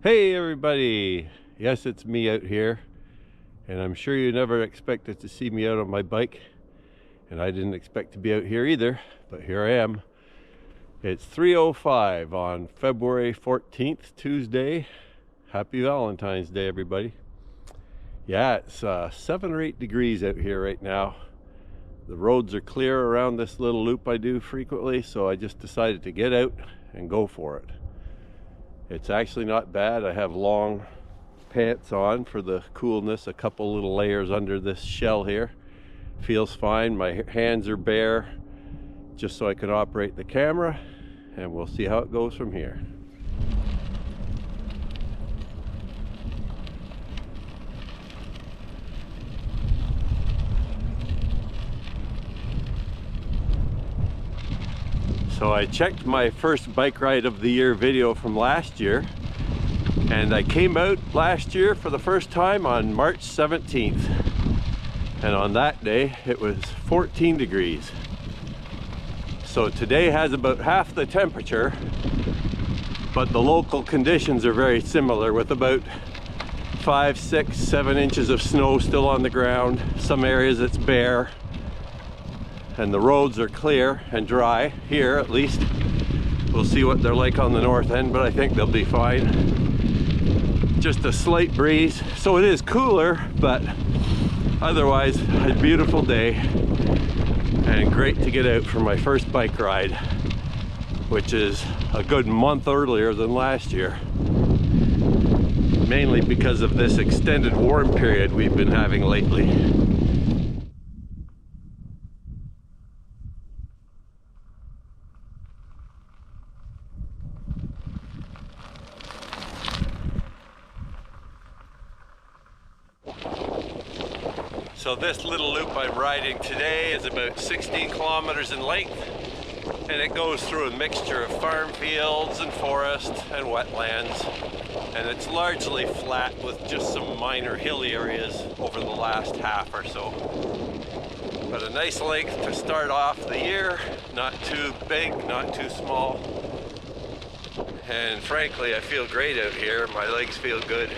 Hey everybody! Yes, it's me out here, and I'm sure you never expected to see me out on my bike, and I didn't expect to be out here either, but here I am. It's 3:05 on February 14th, Tuesday. Happy Valentine's Day, everybody. Yeah, it's 7 or 8 degrees out here right now. The roads are clear around this little loop I do frequently, so I just decided to get out and go for it. It's actually not bad. I have long pants on for the coolness, a couple little layers under this shell here. Feels fine. My hands are bare just so I can operate the camera, and we'll see how it goes from here. So I checked my first bike ride of the year video from last year, and I came out last year for the first time on March 17th, and on that day it was 14 degrees. So today has about half the temperature, but the local conditions are very similar, with about 5, 6, 7 inches of snow still on the ground. Some areas it's bare, and the roads are clear and dry here, at least. We'll see what they're like on the north end, but I think they'll be fine. Just a slight breeze, so it is cooler, but otherwise a beautiful day and great to get out for my first bike ride, which is a good month earlier than last year, mainly because of this extended warm period we've been having lately. So this little loop I'm riding today is about 16 kilometers in length, and it goes through a mixture of farm fields and forest and wetlands, and it's largely flat with just some minor hilly areas over the last half or so. But a nice length to start off the year, not too big, not too small. And frankly, I feel great out here. My legs feel good.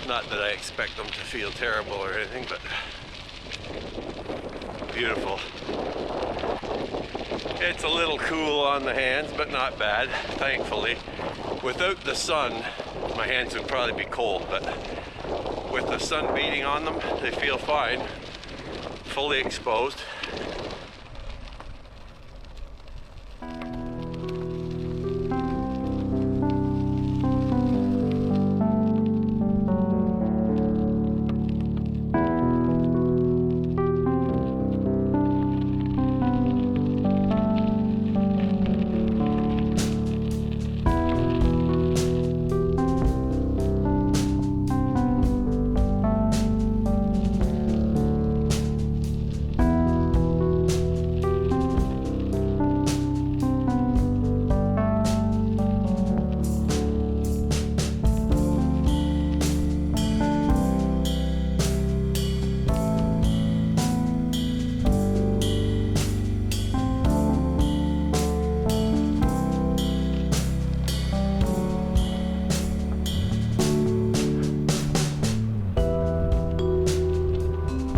Not that I expect them to feel terrible or anything, but beautiful. It's a little cool on the hands, but not bad, thankfully. Without the sun, my hands would probably be cold, but with the sun beating on them, they feel fine, fully exposed.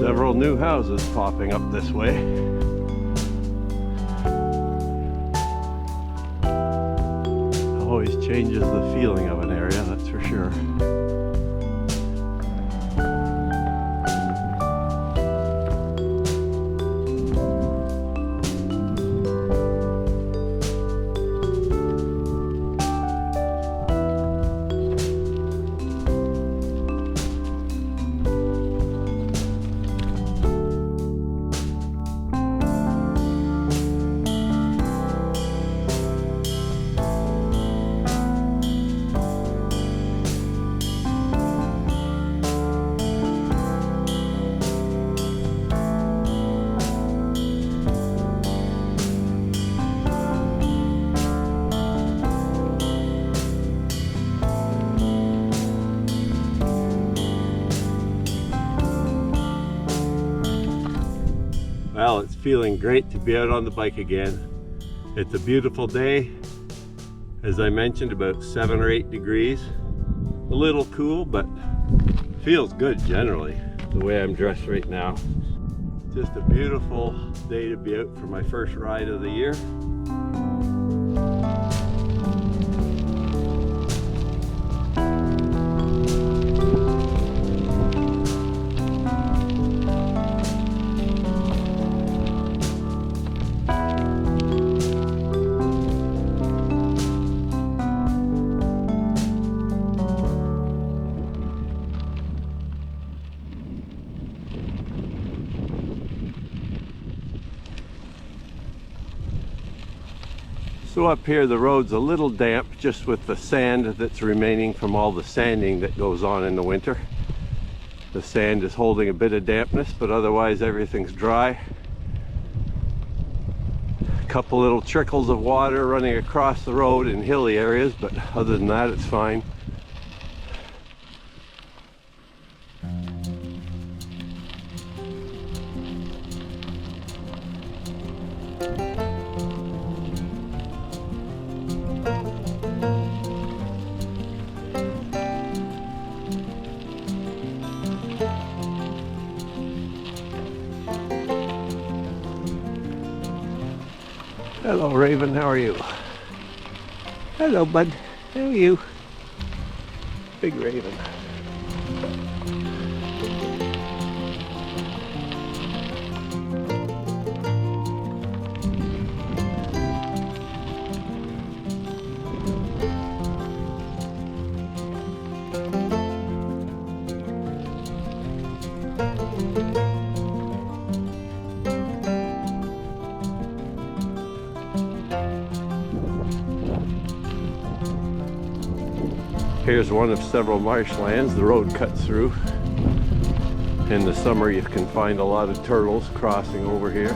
Several new houses popping up this way. Always changes the feeling of an area, that's for sure. Well, it's feeling great to be out on the bike again. It's a beautiful day, As I mentioned, about 7 or 8 degrees. A little cool, but feels good generally, the way I'm dressed right now. Just a beautiful day to be out for my first ride of the year. So up here the road's a little damp just with the sand that's remaining from all the sanding that goes on in the winter. The sand is holding a bit of dampness, but otherwise everything's dry. A couple little trickles of water running across the road in hilly areas, but other than that it's fine. Hello, Raven. How are you? Hello, bud. How are you? Big Raven. Here's one of several marshlands the road cuts through. In the summer you can find a lot of turtles crossing over here.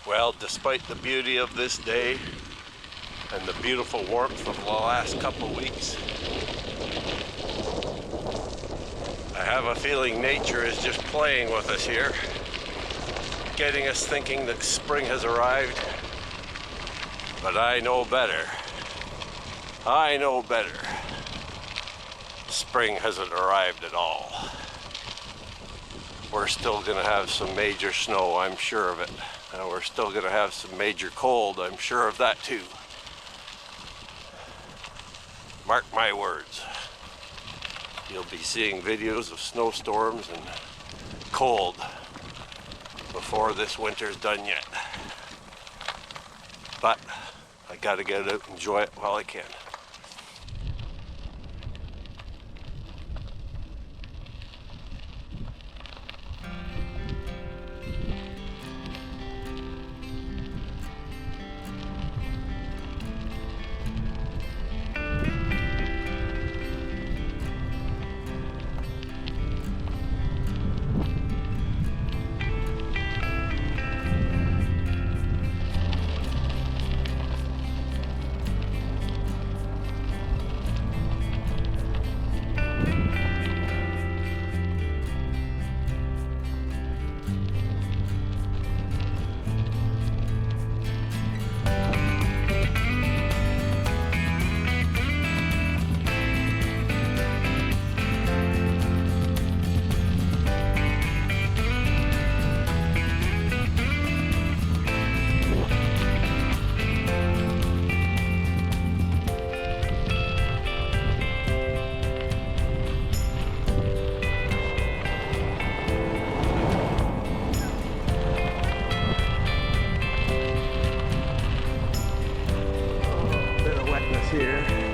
Well, despite the beauty of this day and the beautiful warmth of the last couple of weeks, I have a feeling nature is just playing with us here. getting us thinking that spring has arrived. But I know better. I know better. Spring hasn't arrived at all. We're still gonna have some major snow, I'm sure of it. And we're still gonna have some major cold, I'm sure of that too. Mark my words. You'll be seeing videos of snowstorms and cold before this winter's done yet. But I gotta get out and enjoy it while I can. Here.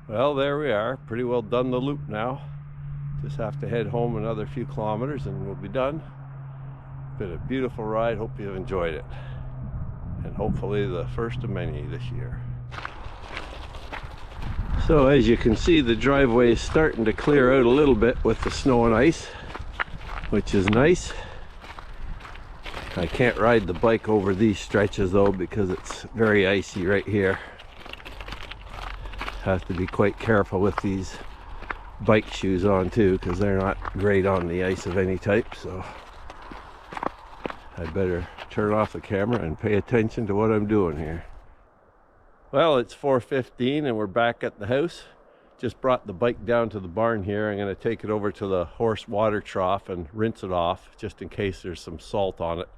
Well, there we are. Pretty well done the loop now. Just have to head home another few kilometers and we'll be done. Been a beautiful ride. Hope you've enjoyed it. And hopefully the first of many this year. So as you can see, the driveway is starting to clear out a little bit with the snow and ice, which is nice. I can't ride the bike over these stretches though because it's very icy right here. Have to be quite careful with these bike shoes on too because they're not great on the ice of any type, so I better turn off the camera and pay attention to what I'm doing here. Well, it's 4:15 and we're back at the house. Just brought the bike down to the barn here. I'm going to take it over to the horse water trough and rinse it off just in case there's some salt on it,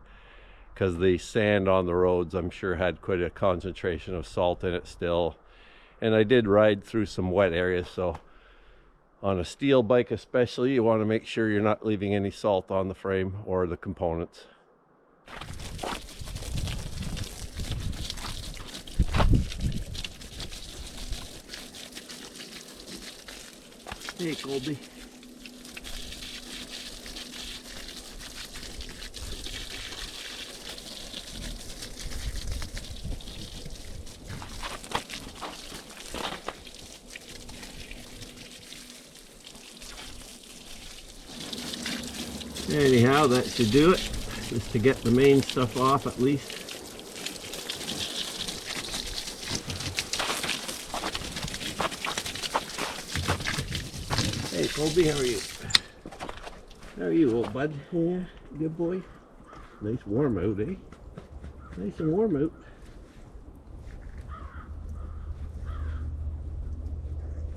because the sand on the roads I'm sure had quite a concentration of salt in it still. And I did ride through some wet areas, so On a steel bike especially, you want to make sure you're not leaving any salt on the frame or the components. Hey, Colby. Anyhow, that should do it, just to get the main stuff off at least. Hey Colby, how are you? How are you, old bud? Yeah, good boy. Nice warm out, eh? Nice and warm out.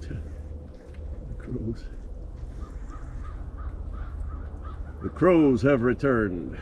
The crows. The crows have returned.